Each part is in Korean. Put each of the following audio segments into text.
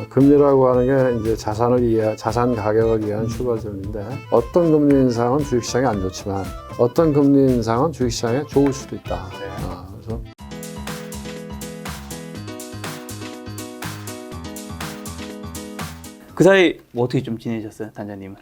금리라고 하는 게 이제 자산 가격을 이해한 출발점인데 어떤 금리 인상은 주식시장에 안 좋지만 어떤 금리 인상은 주식시장에 좋을 수도 있다. 그래서 그 사이 뭐 어떻게 좀 지내셨어요, 단장님은?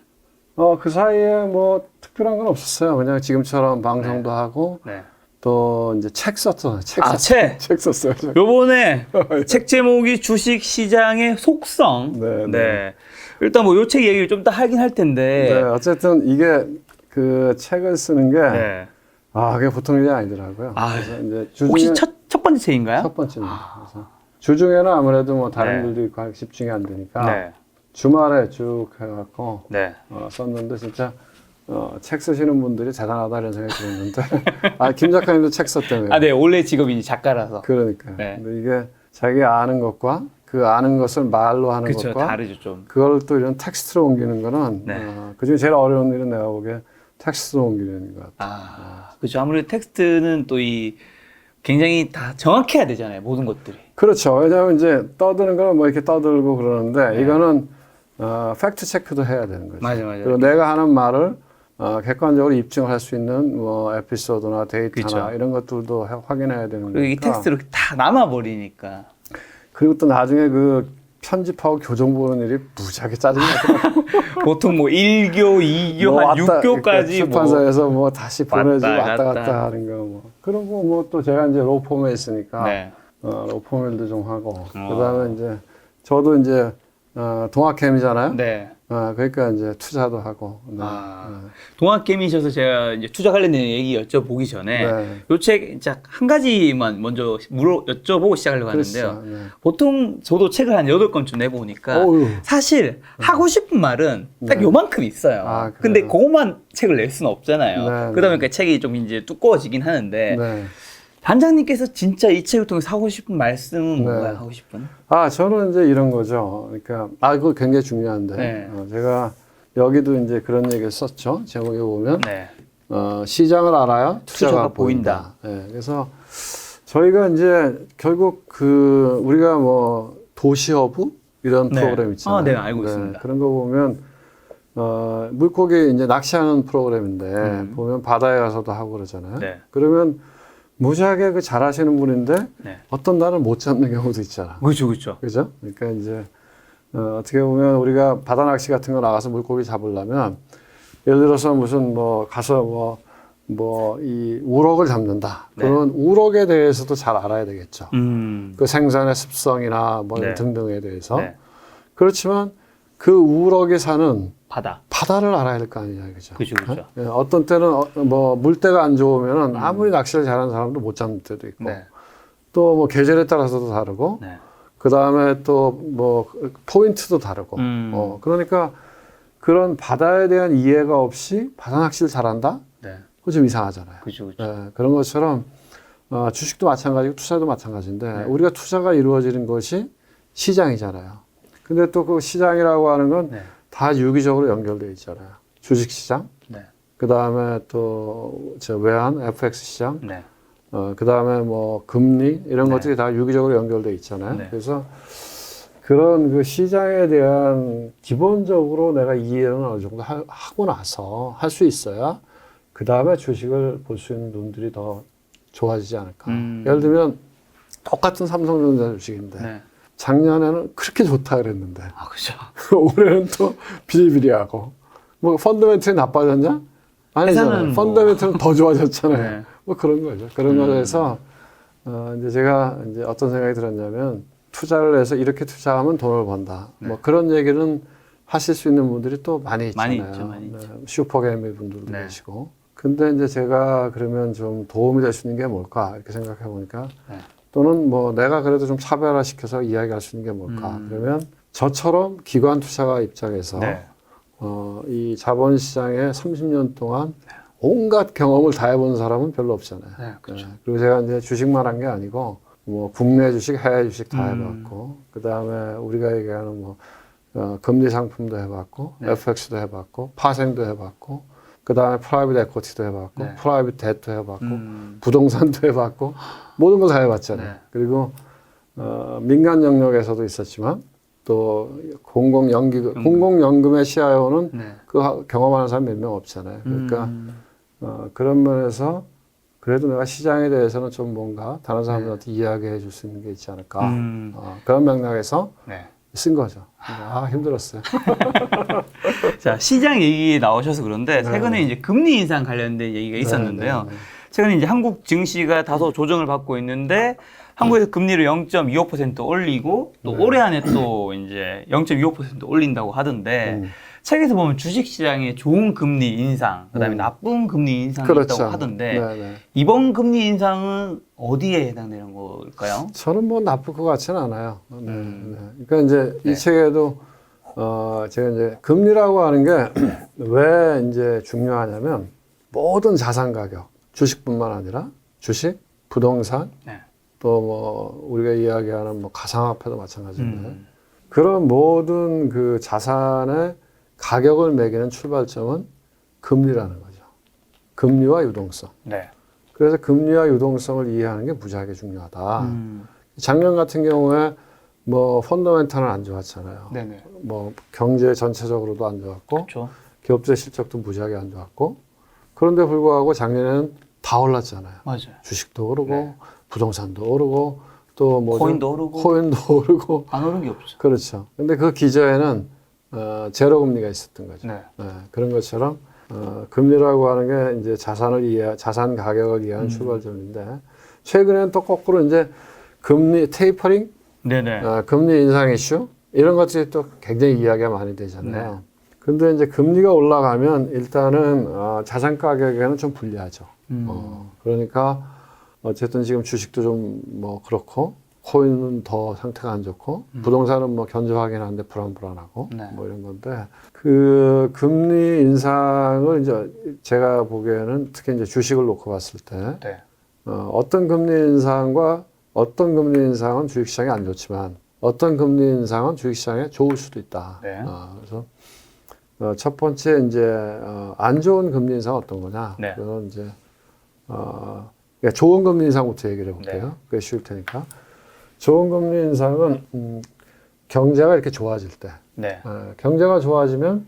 그 사이에 뭐 특별한 건 없었어요. 그냥 지금처럼 방송도 하고 네. 또 이제 책 썼잖아요. 책 썼어요. 요번에 책 제목이 주식 시장의 속성. 네. 일단 뭐 요 책 얘기를 좀 더 하긴 할 텐데. 네, 어쨌든 이게 그 책을 쓰는 게 네. 그게 보통 일이 아니더라고요. 아, 그래서 이제 혹시 첫 번째 책인가요? 첫 번째입니다. 그래서 주중에는 아무래도 뭐 다른 일도 있고 하기 집중이 안 되니까 네. 주말에 쭉 해갖고 네. 썼는데 진짜 책 쓰시는 분들이 대단하다 이런 생각이 들었는데 김 작가님도 책 썼다며요. 네. 원래 직업이 작가라서. 그러니까요. 네. 근데 이게 자기 아는 것과 그 아는 것을 말로 하는 그쵸, 것과 다르죠, 좀. 그걸 또 이런 텍스트로 옮기는 거는 네. 그중에 제일 어려운 일은 내가 보기에 텍스트로 옮기는 것 같아요. 그렇죠. 아무래도 텍스트는 또 굉장히 다 정확해야 되잖아요, 모든 것들이. 그렇죠. 왜냐하면 이제 떠드는 거는 뭐 이렇게 떠들고 그러는데 이거는 팩트 체크도 해야 되는 거죠. 맞아요. 그리고 내가 하는 말을 객관적으로 입증을 할 수 있는 뭐 에피소드나 데이터나 그쵸. 이런 것들도 확인해야 되는 거니까. 그리고 이 텍스트로 다 남아버리니까. 그리고 또 나중에 그 편집하고 교정 보는 일이 무지하게 짜증이 나더라고요. 보통 뭐 1교, 2교, 한 6교까지 출판사에서 뭐 다시 보내주고 왔다 갔다. 갔다 하는 거 뭐. 그리고 뭐 또 제가 이제 로펌에 있으니까 네. 로펌 일도 좀 하고 그다음에 이제 저도 이제 동학캠이잖아요. 네. 그러니까 이제 투자도 하고. 네. 동학개미셔서 제가 이제 투자 관련된 얘기 여쭤보기 전에 네. 요 책 한 가지만 먼저 여쭤보고 시작하려고 하는데요. 그렇죠. 네. 보통 저도 책을 한 8권쯤 내보니까 어휴. 사실 하고 싶은 말은 딱 네. 요만큼 있어요. 그래요? 근데 그것만 책을 낼 수는 없잖아요. 네, 그러다 보니까 책이 좀 이제 두꺼워지긴 하는데 네. 단장님께서 진짜 이 책을 통해서 하고 싶은 말씀은 네. 뭔가요? 하고 싶은? 저는 이제 이런 거죠. 그러니까 그거 굉장히 중요한데 네. 제가 여기도 이제 그런 얘기를 썼죠. 제목에 보면 네. 시장을 알아야 투자가 투자가 보인다. 네, 그래서 저희가 이제 결국 우리가 뭐 도시어부 이런 네. 프로그램 있잖아요. 네, 알고 있습니다. 그런 거 보면 물고기 이제 낚시하는 프로그램인데 보면 바다에 가서도 하고 그러잖아요. 네. 그러면 무지하게 잘하시는 분인데 네. 어떤 날은 못 잡는 경우도 있잖아. 그렇죠. 그죠? 그러니까 이제 어떻게 보면 우리가 바다 낚시 같은 거 나가서 물고기 잡으려면 예를 들어서 무슨 뭐 가서 이 우럭을 잡는다. 네. 그런 우럭에 대해서도 잘 알아야 되겠죠. 그 생산의 습성이나 뭐 네. 등등에 대해서. 네. 그렇지만 그 우럭에 사는 바다를 알아야 될 거 아니냐, 그죠? 그렇죠. 어떤 때는 뭐 물때가 안 좋으면은 아무리 낚시를 잘하는 사람도 못 잡는 때도 있고. 네. 또 뭐 계절에 따라서도 다르고. 네. 그 다음에 또 뭐 포인트도 다르고. 그러니까 그런 바다에 대한 이해가 없이 바다 낚시를 잘한다? 네. 그거 좀 이상하잖아요. 그렇죠. 네, 그런 것처럼 주식도 마찬가지고 투자도 마찬가지인데 네. 우리가 투자가 이루어지는 것이 시장이잖아요. 근데 또 그 시장이라고 하는 건 다 유기적으로 연결되어 있잖아요. 주식시장, 네. 그 다음에 또 외환, FX 시장, 네. 그 다음에 뭐 금리 이런 네. 것들이 다 유기적으로 연결되어 있잖아요. 네. 그래서 그런 그 시장에 대한 기본적으로 내가 이해는 어느 정도 하고 나서 할 수 있어야 그 다음에 주식을 볼 수 있는 눈들이 더 좋아지지 않을까. 예를 들면 똑같은 삼성전자 주식인데 네. 작년에는 그렇게 좋다 그랬는데 그렇죠. 올해는 또 비리비리하고 뭐 펀더멘털이 나빠졌냐? 아니잖아요. 뭐. 펀더멘털은 더 좋아졌잖아요. 네. 뭐 그런 거죠. 그런 거에서 이제 제가 이제 어떤 생각이 들었냐면 투자를 해서 이렇게 투자하면 돈을 번다. 뭐 그런 얘기는 하실 수 있는 분들이 또 많이 있잖아요. 많이 있죠. 슈퍼개미 분들도 네. 계시고. 근데 이제 제가 그러면 좀 도움이 될 수 있는 게 뭘까 이렇게 생각해 보니까 네. 또는 뭐 내가 그래도 좀 차별화시켜서 이야기할 수 있는 게 뭘까. 그러면 저처럼 기관 투자가 입장에서 네. 이 자본시장에 30년 동안 온갖 경험을 다 해본 사람은 별로 없잖아요. 네, 그렇죠. 그리고 제가 이제 주식만 한 게 아니고 뭐 국내 주식, 해외 주식 다 해봤고 그 다음에 우리가 얘기하는 뭐 금리 상품도 해봤고 FX도 해봤고 파생도 해봤고 그 다음에 프라이빗 에쿼티도 해봤고 프라이빗 뎃도 해봤고 부동산도 해봤고 모든 거 다 해봤잖아요. 그리고 민간 영역에서도 있었지만 또 공공연금의 CIO는 네. 그 경험하는 사람 몇 명 없잖아요. 그러니까 그런 면에서 그래도 내가 시장에 대해서는 좀 뭔가 다른 사람들한테 이야기해 줄 수 있는 게 있지 않을까. 그런 맥락에서 네. 쓴 거죠. 아, 힘들었어요. 자, 시장 얘기 나오셔서 그런데 네. 최근에 이제 금리 인상 관련된 얘기가 있었는데요. 네. 최근에 이제 한국 증시가 다소 조정을 받고 있는데 한국에서 금리를 0.25% 올리고 또 올해 안에 또 이제 0.25% 올린다고 하던데 책에서 보면 주식 시장에 좋은 금리 인상, 그다음에 나쁜 금리 인상이 그렇죠. 있다고 하던데 네네. 이번 금리 인상은 어디에 해당되는 걸까요? 저는 뭐 나쁠 것 같지는 않아요. 네, 네. 그러니까 이제 이 책에도 제가 이제 금리라고 하는 게 왜 이제 중요하냐면 모든 자산 가격, 주식뿐만 아니라 주식, 부동산, 네. 또 뭐 우리가 이야기하는 뭐 가상화폐도 마찬가지인데 그런 모든 그 자산의 가격을 매기는 출발점은 금리라는 거죠. 금리와 유동성. 네. 그래서 금리와 유동성을 이해하는 게 무지하게 중요하다. 작년 같은 경우에 뭐 펀더멘탈은 안 좋았잖아요. 네네. 뭐 경제 전체적으로도 안 좋았고 그렇죠. 기업들 실적도 무지하게 안 좋았고 그런데 불구하고 작년에는 다 올랐잖아요. 맞아요. 주식도 오르고 네. 부동산도 오르고 또 뭐 코인도 오르고 코인도 오르고 안 오른 게 없죠. 그렇죠. 근데 그 기저에는 제로 금리가 있었던 거죠. 네. 그런 것처럼 금리라고 하는 게 이제 자산 가격을 이해하는 출발점인데 최근에는 또 거꾸로 이제 금리 테이퍼링, 네네. 금리 인상 이슈 이런 것들이 또 굉장히 이야기가 많이 되잖아요. 근데 이제 금리가 올라가면 일단은 자산 가격에는 좀 불리하죠. 그러니까 어쨌든 지금 주식도 좀 뭐 그렇고 코인은 더 상태가 안 좋고 부동산은 뭐 견조하긴 한데 불안불안하고 네. 뭐 이런 건데 그 금리 인상을 이제 제가 보기에는 특히 이제 주식을 놓고 봤을 때 네. 어떤 금리 인상과 어떤 금리 인상은 주식시장에 안 좋지만 어떤 금리 인상은 주식시장에 좋을 수도 있다. 네. 그래서 첫 번째 이제 안 좋은 금리 인상은 어떤 거냐? 네. 그건 이제 그러니까 좋은 금리 인상부터 얘기를 해볼게요. 네. 그게 쉬울 테니까. 좋은 금리 인상은 경제가 이렇게 좋아질 때, 네. 경제가 좋아지면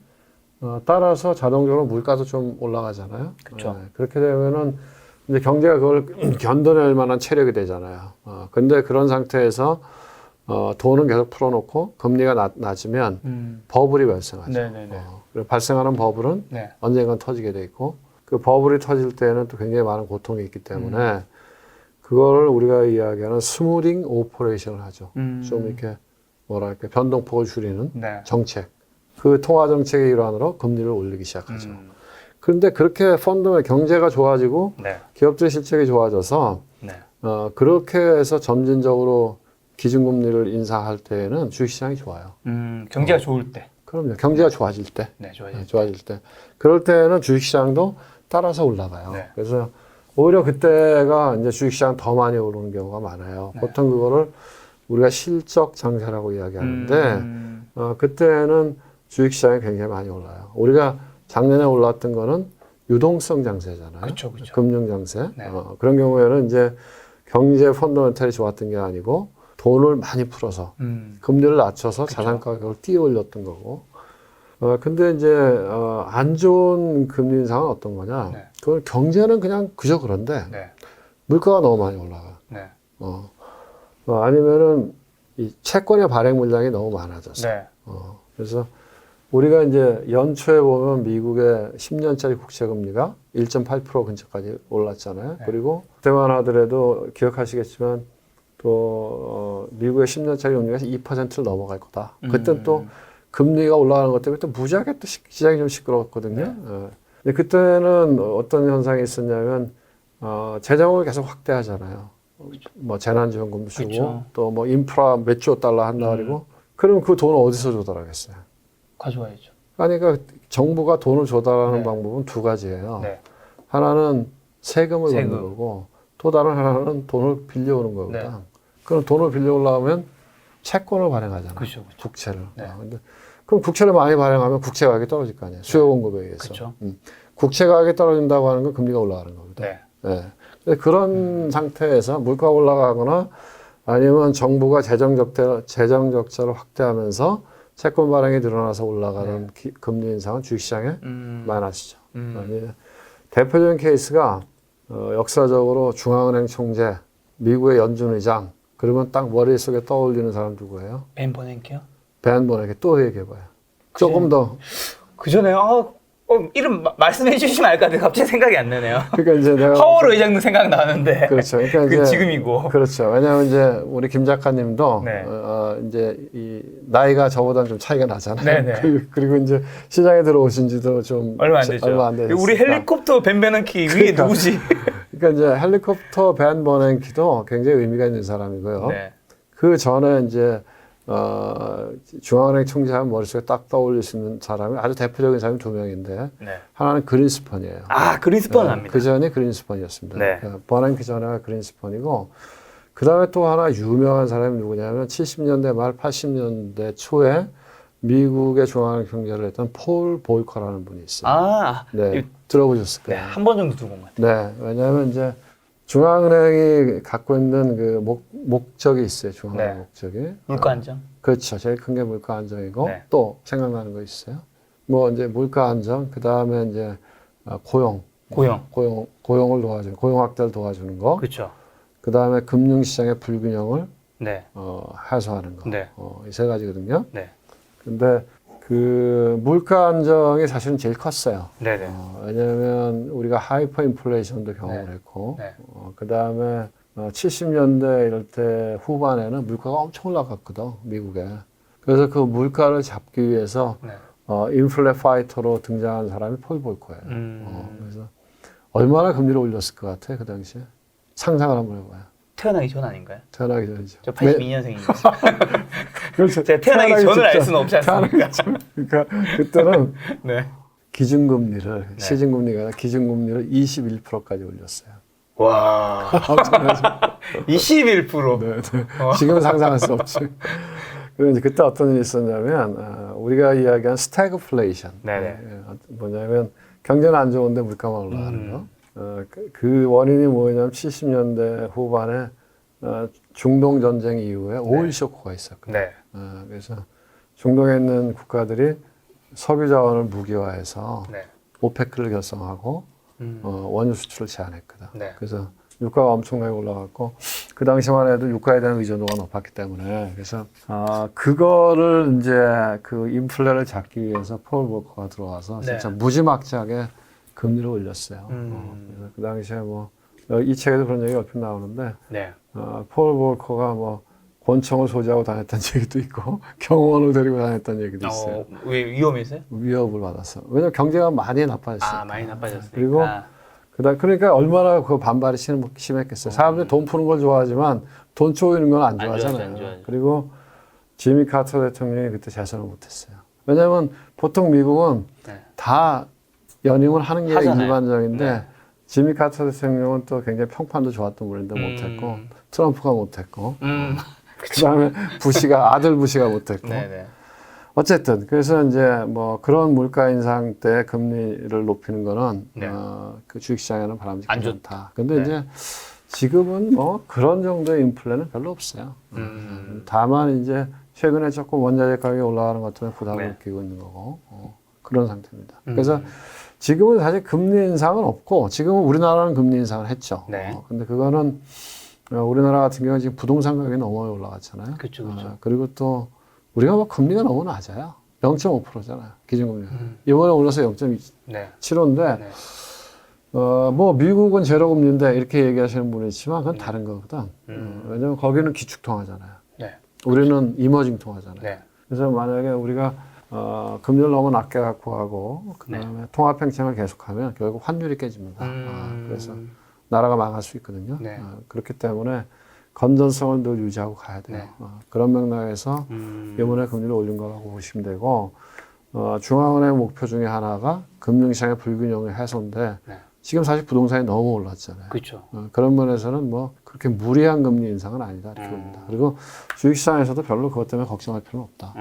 따라서 자동적으로 물가도 좀 올라가잖아요. 그쵸. 그렇게 되면은 이제 경제가 그걸 견뎌낼 만한 체력이 되잖아요. 근데 그런 상태에서 돈은 계속 풀어놓고 금리가 낮으면 버블이 발생하죠. 네네네. 그리고 발생하는 버블은 네. 언젠간 터지게 돼 있고 그 버블이 터질 때는 또 굉장히 많은 고통이 있기 때문에 그거를 우리가 이야기하는 스무딩 오퍼레이션을 하죠. 좀 이렇게 뭐랄까 변동폭을 줄이는 네. 정책. 그 통화 정책의 일환으로 금리를 올리기 시작하죠. 그런데 그렇게 경제가 좋아지고 네. 기업들의 실적이 좋아져서 네. 그렇게 해서 점진적으로 기준금리를 인상할 때에는 주식시장이 좋아요. 경제가 좋을 때. 그럼요. 경제가 좋아질 때. 네, 좋아요. 좋아질 때. 그럴 때는 주식시장도 따라서 올라가요. 네. 그래서 오히려 그때가 이제 주식시장 더 많이 오르는 경우가 많아요. 네. 보통 그거를 우리가 실적 장세라고 이야기하는데, 그때는 주식시장이 굉장히 많이 올라요. 우리가 작년에 올랐던 거는 유동성 장세잖아요. 그쵸. 금융 장세. 네. 그런 경우에는 이제 경제 펀더멘탈이 좋았던 게 아니고 돈을 많이 풀어서 금리를 낮춰서 자산 가격을 띄어 올렸던 거고. 근데 이제 안 좋은 금리 인상은 어떤 거냐? 네. 그건 경제는 그냥 그저 그런데 네. 물가가 너무 많이 올라가. 네. 아니면은 이 채권의 발행 물량이 너무 많아져서. 네. 그래서 우리가 이제 연초에 보면 미국의 10년짜리 국채 금리가 1.8% 근처까지 올랐잖아요. 네. 그리고 그때만 하더라도 기억하시겠지만 또 미국의 10년짜리 금리가 2%를 넘어갈 거다. 그때 또 금리가 올라가는 것 때문에 또 무지하게 또 시장이 좀 시끄러웠거든요. 네. 근데 그때는 어떤 현상이 있었냐면 재정을 계속 확대하잖아요. 뭐 재난지원금도 주고 그렇죠. 또 뭐 인프라 몇 조 달러 한다 그리고 그럼 그 돈을 어디서 조달하겠어요? 가져와야죠. 아니, 그러니까 정부가 돈을 조달하는 네. 방법은 두 가지예요. 네. 하나는 세금을 세금. 받는 거고 또 다른 하나는 돈을 빌려오는 거거든. 네. 그럼 돈을 빌려오려면 채권을 발행하잖아요. 그렇죠. 국채를. 네. 근데 그럼 국채를 많이 발행하면 국채 가격이 떨어질 거 아니에요. 수요 공급에 의해서. 그렇죠. 국채 가격이 떨어진다고 하는 건 금리가 올라가는 거거든. 네. 근데 그런 상태에서 물가 올라가거나 아니면 정부가 재정 적자를 확대하면서 채권 발행이 늘어나서 올라가는 금리 인상은 주식시장에 많아지죠. 아니, 대표적인 케이스가 역사적으로 중앙은행 총재, 미국의 연준 의장, 그러면 딱 머릿속에 떠올리는 사람 누구예요? 벤 버냉키요? 벤 버냉키. 또 얘기해봐요. 조금 더. 그 전에 이름 말씀해 주시면 알 것 같은데 갑자기 생각이 안 나네요. 그러니까 이제 내가 파월 의장도 생각나는데. 그렇죠. 그러니까 그게 이제 지금이고. 그렇죠. 왜냐하면 이제 우리 김 작가님도 네. 이제 이 나이가 저보다는 좀 차이가 나잖아요. 네네. 그리고 이제 시장에 들어오신지도 좀 얼마 안 되죠. 얼마 안 되셨으니까. 우리 헬리콥터 벤 버냉키 위에 그러니까. 누구지? 그러니까 이제 헬리콥터 벤 버냉키도 굉장히 의미가 있는 사람이고요. 네. 그 전에 이제 중앙은행 총재하면 머릿속에 딱 떠올릴 수 있는 사람이 아주 대표적인 사람이 두 명인데 네. 하나는 그린스펀이에요. 아, 그린스펀은 압니다. 그 전에 그린스펀이었습니다. 네. 버냉키 전에가 그린스펀이고 그 다음에 또 하나 유명한 사람이 누구냐면 70년대 말 80년대 초에 미국의 중앙은행 경제를 했던 폴 볼커라는 분이 있어요. 아, 네, 들어보셨을 네, 거예요. 한 번 정도 들어본 것 같아요. 네, 왜냐하면 이제 중앙은행이 갖고 있는 그 목적이 있어요. 중앙은행 네. 목적이. 물가 안정. 그렇죠. 제일 큰 게 물가 안정이고 네. 또 생각나는 거 있어요. 뭐 이제 물가 안정, 그 다음에 이제 고용을 도와주는 고용 확대를 도와주는 거. 그렇죠. 그 다음에 금융시장의 불균형을 네. 해소하는 거. 네. 이 세 가지거든요. 네. 근데 그 물가 안정이 사실은 제일 컸어요. 네네. 왜냐하면 우리가 하이퍼 인플레이션도 경험을 네. 했고, 네. 그 다음에 70년대 이럴 때 후반에는 물가가 엄청 올라갔거든, 미국에. 그래서 그 물가를 잡기 위해서 네. 인플레 파이터로 등장한 사람이 폴 볼커예요. 그래서 얼마나 금리를 올렸을 것 같아, 그 당시에? 상상을 한번 해봐요. 태어나기 전 아닌가요? 태어나기 전이죠. 저 82년생입니다. 그렇죠. 제가 태어나기 전을 알 직전. 수는 없지 않습니까? 그러니까 그때는 네. 기준금리를, 네. 시중금리가 아니라 기준금리를 21%까지 올렸어요. 와. 엄청나죠? 21%. 네, 네. 지금은 상상할 수 없지. 그런데 그때 어떤 일이 있었냐면, 우리가 이야기한 스태그플레이션. 네네. 뭐냐면, 경제는 안 좋은데 물가만 올라가는 거. 그 원인이 뭐냐면 70년대 후반에 중동 전쟁 이후에 오일 쇼크가 있었거든요. 네. 그래서 중동에 있는 국가들이 석유 자원을 무기화해서 네. 오페크를 결성하고 원유 수출을 제한했거든. 네. 그래서 유가가 엄청나게 올라갔고 그 당시만 해도 유가에 대한 의존도가 높았기 때문에 그래서 그거를 이제 그 인플레를 잡기 위해서 폴 볼커가 들어와서 네. 진짜 무지막지하게 금리를 올렸어요. 그래서 그 당시에 뭐 이 책에도 그런 얘기가 얼핏 나오는데 네. 폴 볼커가 뭐 권총을 소지하고 다녔다는 얘기도 있고 경호원을 데리고 다녔다는 얘기도 있어요. 왜 위험해서요? 위협을 받았어. 왜냐면 경제가 많이 나빠졌어요. 아, 많이 나빠졌으니까. 그리고 그러니까 얼마나 그 반발이 심했겠어요. 사람들이 돈 푸는 걸 좋아하지만 돈 쪼이는 건 안 좋아하잖아요. 안 좋아하죠. 그리고 지미 카터 대통령이 그때 재선을 못했어요. 왜냐하면 보통 미국은 네. 다 연임을 하는 게 하잖아요. 일반적인데 네. 지미 카터 대통령은 또 굉장히 평판도 좋았던 분인데 못했고 트럼프가 못했고 그다음에 아들 부시가 못했고 네네. 어쨌든 그래서 이제 뭐 그런 물가 인상 때 금리를 높이는 거는 네. 그 주식시장에는 바람직하지 안 좋- 않다. 근데 네. 이제 지금은 뭐 그런 정도의 인플레는 별로 없어요. 다만 이제 최근에 조금 원자재 가격이 올라가는 것 때문에 부담을 네. 느끼고 있는 거고 그런 상태입니다. 그래서 지금은 사실 금리 인상은 없고 지금은 우리나라는 금리 인상을 했죠. 네. 근데 그거는 우리나라 같은 경우는 지금 부동산 가격이 너무 올라갔잖아요. 그렇죠, 그렇죠. 그리고 또 우리가 뭐 금리가 너무 낮아요. 0.5%잖아요. 기준금리가. 이번에 올라서 0.75인데 네. 뭐 미국은 제로금리인데 이렇게 얘기하시는 분이 있지만 그건 다른 거거든. 왜냐면 거기는 기축통화잖아요. 네. 우리는 이머징 통화잖아요. 네. 그래서 만약에 우리가 금리를 너무 낮게 갖고 가고 그다음에 통화 팽창을 계속하면 결국 환율이 깨집니다. 그래서 나라가 망할 수 있거든요. 네. 그렇기 때문에 건전성을 늘 유지하고 가야 돼요. 네. 그런 맥락에서 이번에 금리를 올린 거라고 보시면 되고 중앙은행 목표 중에 하나가 금융시장의 불균형의 해소인데 네. 지금 사실 부동산이 너무 올랐잖아요. 그렇죠. 그런 면에서는 뭐 그렇게 무리한 금리 인상은 아니다 이렇게 봅니다. 그리고 주식시장에서도 별로 그것 때문에 걱정할 필요는 없다.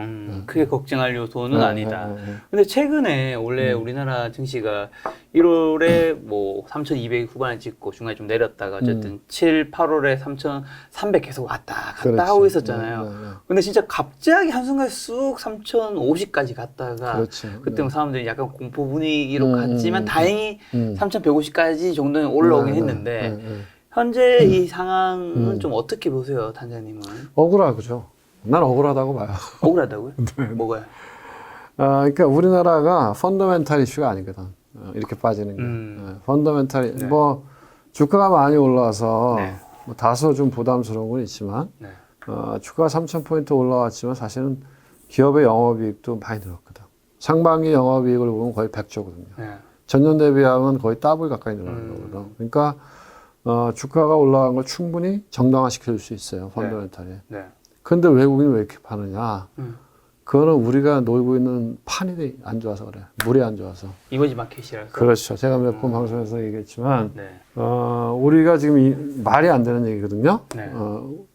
크게 걱정할 요소는 네, 아니다. 네, 네. 근데 최근에 원래 우리나라 증시가 1월에 뭐 3,200 후반에 찍고 중간에 좀 내렸다가 어쨌든 7, 8월에 3,300 계속 왔다 갔다 그렇지. 하고 있었잖아요. 네, 네, 네. 근데 진짜 갑자기 한순간에 쑥 3,050까지 갔다가 그렇죠. 그때 네. 뭐 사람들이 약간 공포 분위기로 음, 갔지만 다행히 음. 3,150까지 정도는 올라오긴 네, 했는데 네, 네, 네. 현재 이 상황은 좀 어떻게 보세요, 단장님은? 억울하죠. 난 억울하다고 봐요. 억울하다고요? 네. 뭐가요? 그러니까 우리나라가 펀더멘탈 이슈가 아니거든. 이렇게 빠지는 게. 펀더멘탈 네. 뭐 주가가 많이 올라와서 네. 뭐 다소 좀 부담스러운 건 있지만 네. 주가 3,000포인트 올라왔지만 사실은 기업의 영업이익도 많이 늘었거든. 상반기 영업이익을 보면 거의 100조거든요. 네. 전년 대비하면 거의 더블 가까이 늘어난 거거든. 그러니까 주가가 올라간 걸 충분히 정당화시킬 수 있어요. 펀더멘탈이. 네. 근데 외국인이 왜 이렇게 파느냐? 음. 그거는 우리가 놀고 있는 판이 안 좋아서 그래. 물이 안 좋아서. 이머지 마켓이라서. 그렇죠. 제가 몇 번 방송에서 얘기했지만, 네. 우리가 지금 말이 안 되는 얘기거든요. 네.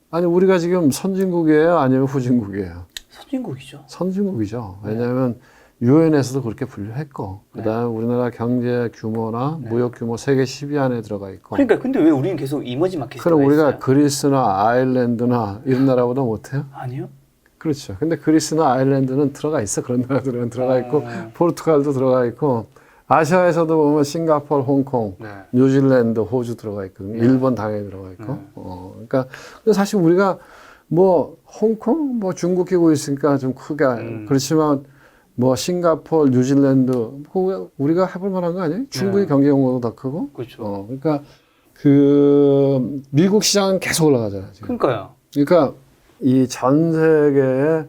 아니, 우리가 지금 선진국이에요? 아니면 후진국이에요? 선진국이죠. 선진국이죠. 왜냐하면 유엔에서도 그렇게 분류했고, 그 다음에 우리나라 경제 규모나 무역 규모 세계 10위 안에 들어가 있고. 그러니까 근데 왜 우리는 계속 이머지 마켓에 그럼 들어가 우리가 있어요? 그리스나 아일랜드나 이런 나라보다 못해요? 아니요. 그렇죠. 근데 그리스나 아일랜드는 들어가 있어. 그런 나라들은 들어가 있고, 포르투갈도 들어가 있고, 아시아에서도 보면 싱가포르, 홍콩, 네. 뉴질랜드, 호주 들어가 있거든요. 일본 당연히 들어가 있고. 그러니까 근데 사실 우리가 뭐 홍콩, 뭐 중국 끼고 있으니까 좀 크게 그렇지만 뭐 싱가포르, 뉴질랜드 그거 우리가 해볼 만한 거 아니에요? 중국의 경제 규모도 더 크고. 그렇죠. 그러니까 그 미국 시장은 계속 올라가잖아요. 지금. 그러니까요. 그러니까 이 전 세계의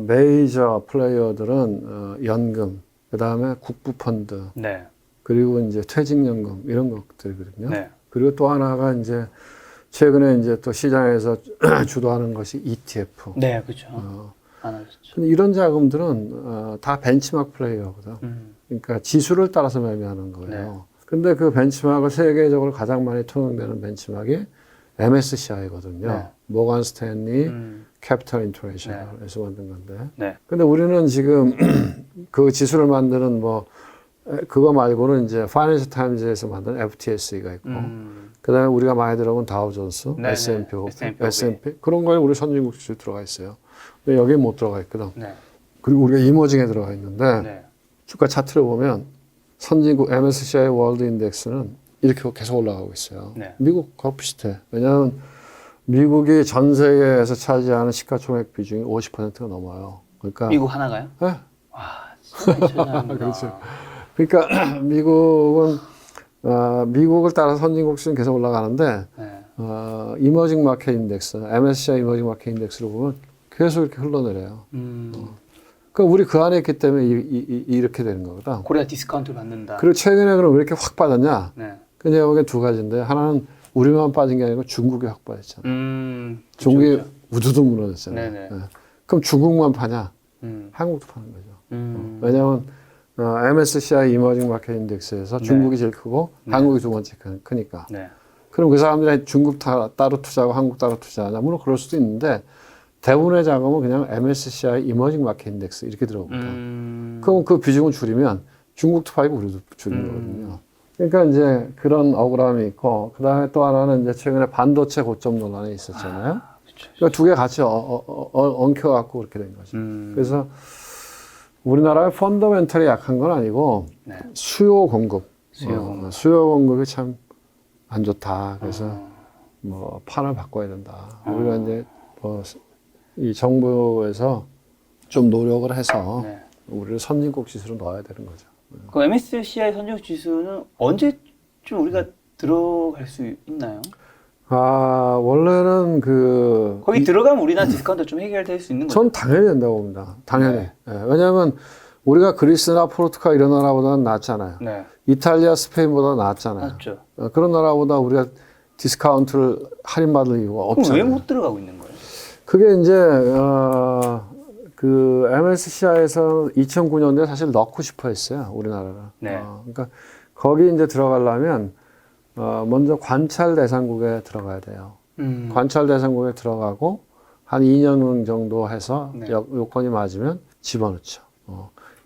메이저 플레이어들은 연금, 그 다음에 국부 펀드, 네. 그리고 이제 퇴직연금 이런 것들이거든요. 네. 그리고 또 하나가 이제 최근에 이제 또 시장에서 주도하는 것이 ETF. 네, 그렇죠. 안 하셨죠. 근데 이런 자금들은 다 벤치마크 플레이어거든. 그러니까 지수를 따라서 매매하는 거예요. 네. 근데 그 벤치마크가 세계적으로 가장 많이 통용되는 벤치마크가 MSCI거든요. 네. 모건 스탠리 캐피털 인터내셔널에서 만든 건데. 네. 근데 우리는 지금 그 지수를 만드는 뭐 그거 말고는 이제 파이낸셜 타임즈에서 만든 FTSE가 있고 그다음에 우리가 많이 들어본 다우존스, 네, S&P, 네. S&P 그런 거에 우리 선진국 지수 들어가 있어요. 근데 여기에 못 들어가 있거든. 네. 그리고 우리가 이머징에 들어가 있는데 네. 주가 차트를 보면 선진국 MSCI 월드 인덱스는 이렇게 계속 올라가고 있어요. 네. 미국 거 비슷해. 왜냐하면 미국이 전 세계에서 차지하는 시가총액 비중이 50%가 넘어요. 그러니까 미국 하나가요? 네. 와, 진짜 천재구나. 그렇죠. 그러니까 미국은 미국을 따라 선진국 수는 계속 올라가는데 네. 이머징 마켓 인덱스, MSCI 이머징 마켓 인덱스를 보면 계속 이렇게 흘러내려요. 그러니까 우리 그 안에 있기 때문에 이렇게 되는 거거든. 코리아 디스카운트 받는다. 그리고 최근에 그럼 왜 이렇게 확 빠졌냐? 네. 그 내가 보기엔 두 가지인데 하나는 우리만 빠진 게 아니고 중국이 확 빠졌잖아. 중국이 그렇죠. 우두둑 무너졌잖아요. 네네. 네. 그럼 중국만 파냐? 음. 한국도 파는 거죠. 왜냐하면 MSCI 이머징 마켓 인덱스에서 네. 중국이 제일 크고 한국이 두 번째 크니까. 네. 그럼 그 사람들이 중국 따로 투자하고 한국 따로 투자하냐? 물론 그럴 수도 있는데 대부분의 자금은 그냥 MSCI 이머징 마켓 인덱스 이렇게 들어오거든. 그럼 그 비중을 줄이면 중국도 파이고 우리도 줄인 거거든요. 그러니까 이제 그런 억울함이 있고 그다음에 또 하나는 이제 최근에 반도체 고점 논란이 있었잖아요. 그렇죠. 그러니까 두 개 같이 엉켜갖고 그렇게 된 거죠. 그래서 우리나라의 펀더멘털이 약한 건 아니고 네. 수요 공급, 수요 공급이 참 안 좋다. 그래서 뭐 판을 바꿔야 된다. 우리가 이제 뭐 이 정부에서 좀 노력을 해서 네. 우리를 선진국 지수로 넣어야 되는 거죠. 그 MSCI 선진국 지수는 언제쯤 우리가 들어갈 수 있나요? 원래는 거기 들어가면 우리나라 디스카운트 좀 해결될 수 있는 거죠? 전 당연히 된다고 봅니다. 당연히. 네. 예, 왜냐하면 우리가 그리스나 포르투갈 이런 나라보다는 낫잖아요. 네. 이탈리아, 스페인보다 낫잖아요. 맞죠. 그런 나라보다 우리가 디스카운트를 할인받을 이유가 그럼 없잖아요. 왜 못 들어가고 있는 거예요? 그게 이제 그 MSCI에서 2009년도에 사실 넣고 싶어 했어요. 우리나라를. 네. 그러니까 거기 이제 들어가려면 먼저 관찰 대상국에 들어가야 돼요. 관찰 대상국에 들어가고 한 2년 정도 해서 네. 요건이 맞으면 집어넣죠.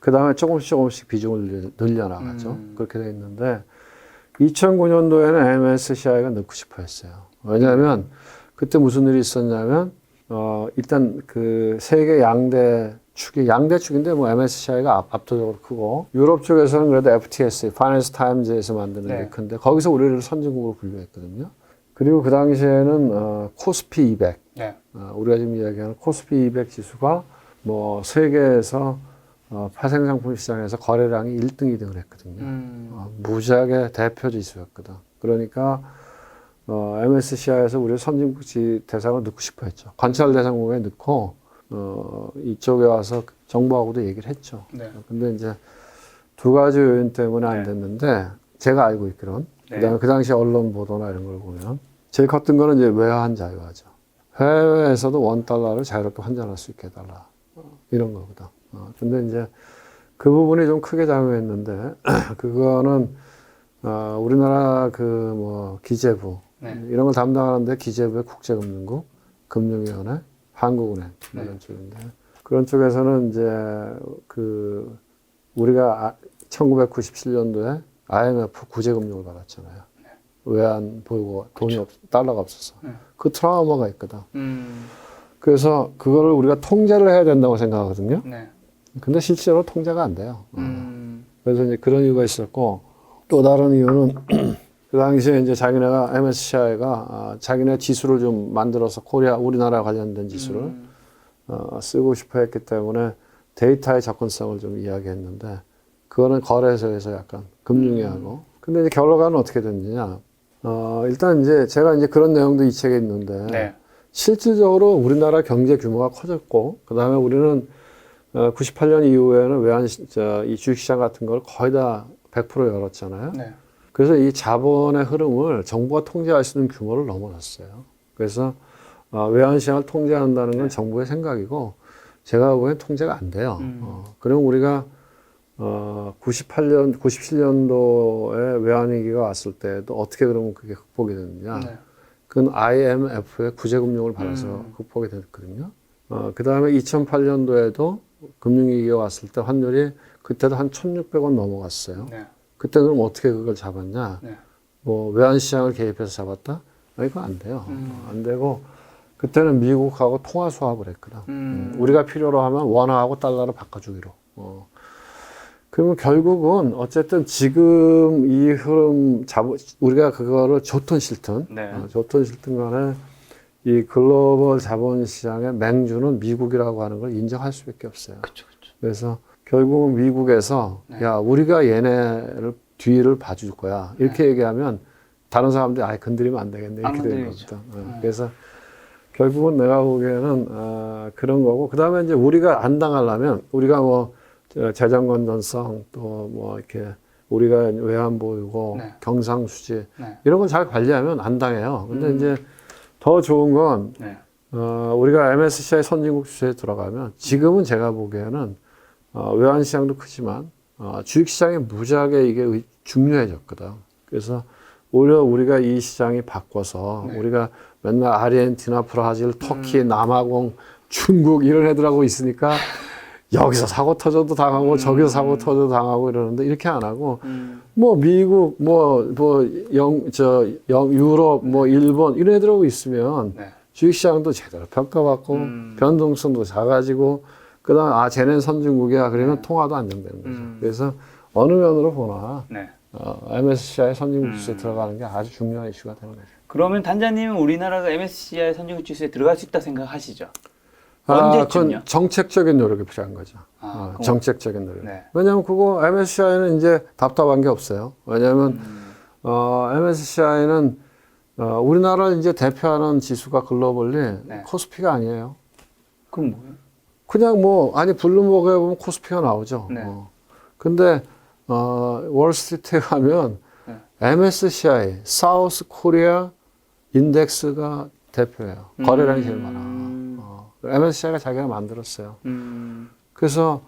그 다음에 조금씩 비중을 늘려나가죠. 그렇게 돼 있는데 2009년도에는 MSCI가 넣고 싶어 했어요. 왜냐하면 그때 무슨 일이 있었냐면 일단 그 세계 양대 축인데 뭐 MSCI가 압도적으로 크고 유럽 쪽에서는 그래도 FTSE, 파이낸스 타임즈에서 만드는 게 큰데 거기서 우리를 선진국으로 분류했거든요. 그리고 그 당시에는 코스피 200, 우리가 지금 이야기하는 코스피 200 지수가 뭐 세계에서 파생상품 시장에서 거래량이 1등, 2등을 했거든요. 무지하게 대표 지수였거든. 그러니까 MSCI에서 우리 선진국 대상을 넣고 싶어 했죠. 관찰 대상국에 넣고 이쪽에 와서 정부하고도 얘기를 했죠. 근데 이제 두 가지 요인 때문에 안 됐는데 제가 알고 있기로는 그다음에 그 당시 언론 보도나 이런 걸 보면 제일 컸던 거는 이제 외환 자유화죠. 해외에서도 $1를 자유롭게 환전할 수 있게 해달라. 이런 거거든. 근데 이제 그 부분이 좀 크게 작용했는데 그거는 우리나라 그 뭐 기재부 이런 걸 담당하는데 기재부의 국제금융국, 금융위원회, 한국은행 이런 쪽인데 그런 쪽에서는 이제 그 우리가 1997년도에 IMF 구제금융을 받았잖아요. 외환 보유고 달러가 없어서 그 트라우마가 있거든. 그래서 그거를 우리가 통제를 해야 된다고 생각하거든요. 근데 실제로 통제가 안 돼요. 그래서 이제 그런 이유가 있었고 또 다른 이유는 그 당시에 이제 자기네가 MSCI가 자기네 지수를 좀 만들어서 우리나라 관련된 지수를 쓰고 싶어 했기 때문에 데이터의 접근성을 좀 이야기했는데 그거는 거래소에서 약간 금융위하고 근데 이제 결과는 어떻게 됐느냐 일단 이제 제가 이제 그런 내용도 이 책에 있는데 실질적으로 우리나라 경제 규모가 커졌고 그 다음에 우리는 98년 이후에는 이 주식시장 같은 걸 거의 다 100% 열었잖아요. 그래서 이 자본의 흐름을 정부가 통제할 수 있는 규모를 넘어섰어요. 그래서 외환시장을 통제한다는 건 정부의 생각이고 제가 보기엔 통제가 안 돼요. 그럼 우리가 97년도에 외환위기가 왔을 때도 어떻게 그러면 그게 극복이 됐느냐. 그건 IMF의 구제금융을 받아서 극복이 됐거든요. 그 다음에 2008년도에도 금융위기가 왔을 때 환율이 그때도 한 1,600원 넘어갔어요. 그때는 어떻게 그걸 잡았냐. 뭐 외환시장을 개입해서 잡았다? 이거 안 돼요. 안 되고 그때는 미국하고 통화 수합을 했거든. 우리가 필요로 하면 원화하고 달러로 바꿔주기로. 그러면 결국은 어쨌든 지금 이 흐름 우리가 그거를 좋든 싫든 간에 이 글로벌 자본시장의 맹주는 미국이라고 하는 걸 인정할 수밖에 없어요. 그래서 결국은 미국에서 야 우리가 얘네를 뒤를 봐줄 거야 이렇게 얘기하면 다른 사람들이 아예 건드리면 안 되겠네 이렇게 되는 겁니다. 그래서 결국은 내가 보기에는 그런 거고 그 다음에 이제 우리가 안 당하려면 우리가 뭐 재정 건전성 또 뭐 이렇게 우리가 외환 보유고 경상수지 이런 걸 잘 관리하면 안 당해요. 근데 이제 더 좋은 건 우리가 MSCI 선진국 주세에 들어가면 지금은 제가 보기에는 외환시장도 크지만 주식시장이 무지하게 이게 중요해졌거든. 그래서 오히려 우리가 이 시장이 바꿔서 우리가 맨날 아르헨티나, 브라질, 터키, 남아공, 중국 이런 애들하고 있으니까 여기서 사고 터져도 당하고 저기서 사고 터져도 당하고 이러는데 이렇게 안 하고 뭐 미국 유럽 뭐 일본 이런 애들하고 있으면 주식시장도 제대로 평가받고 변동성도 작아지고 그다음 쟤네는 선진국이야 그러면 통화도 안정되는 거죠. 그래서 어느 면으로 보나 MSCI 선진국 지수에 들어가는 게 아주 중요한 이슈가 되는 거죠. 그러면 단장님은 우리나라가 MSCI 선진국 지수에 들어갈 수 있다 생각하시죠? 언제쯤요? 그건 정책적인 노력이 필요한 거죠. 정책적인 노력. 왜냐하면 그거 MSCI는 이제 답답한 게 없어요. 왜냐하면 MSCI는 우리나라를 이제 대표하는 지수가 글로벌리 코스피가 아니에요. 그럼 뭐예요? 그냥 블룸버그에 보면 코스피가 나오죠. 근데 월스트리트에 가면 MSCI, 사우스 코리아 인덱스가 대표예요. 거래량이 제일 많아. MSCI가 자기가 만들었어요. 그래서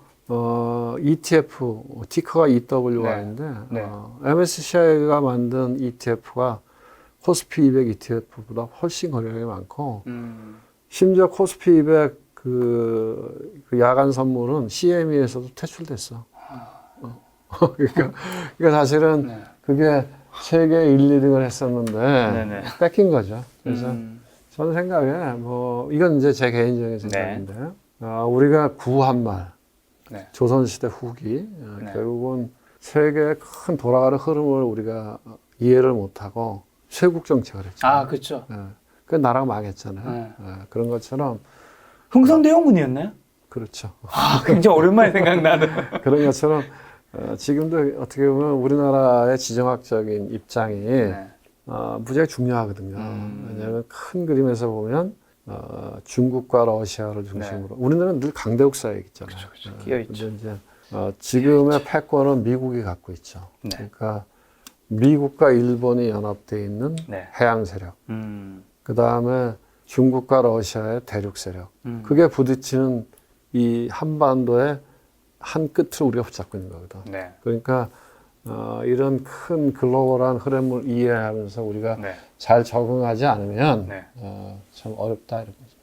ETF, 티커가 EWY인데, 네. MSCI가 만든 ETF가 코스피 200 ETF보다 훨씬 거래량이 많고, 심지어 코스피 200 그 야간 선물은 CME에서도 퇴출됐어. 그러니까 사실은 네. 그게 세계 1, 2등을 했었는데, 네네. 뺏긴 거죠. 그래서 저는 생각에, 뭐, 이건 이제 제 개인적인 생각인데, 우리가 구한말, 네. 조선시대 후기, 네. 결국은 세계의 큰 돌아가는 흐름을 우리가 이해를 못하고 쇄국 정책을 했죠. 아, 그렇죠. 그 나라가 망했잖아요. 네. 그런 것처럼, 흥선대원군이었나요? 그렇죠. 아, 굉장히 오랜만에 생각나는. 그런 것처럼, 지금도 어떻게 보면 우리나라의 지정학적인 입장이 네. 무지하게 중요하거든요. 왜냐하면 큰 그림에서 보면 중국과 러시아를 중심으로 우리나라는 늘 강대국 사회에 있잖아요. 그렇죠. 끼어있죠. 근데 이제 지금의 패권은 미국이 갖고 있죠. 네. 그러니까 미국과 일본이 연합되어 있는 네. 해양 세력, 그 다음에 중국과 러시아의 대륙 세력, 그게 부딪히는 이 한반도의 한 끝을 우리가 붙잡고 있는 거거든. 네. 그러니까 이런 큰 글로벌한 흐름을 이해하면서 우리가 네. 잘 적응하지 않으면 네. 참 어렵다 이런 거죠.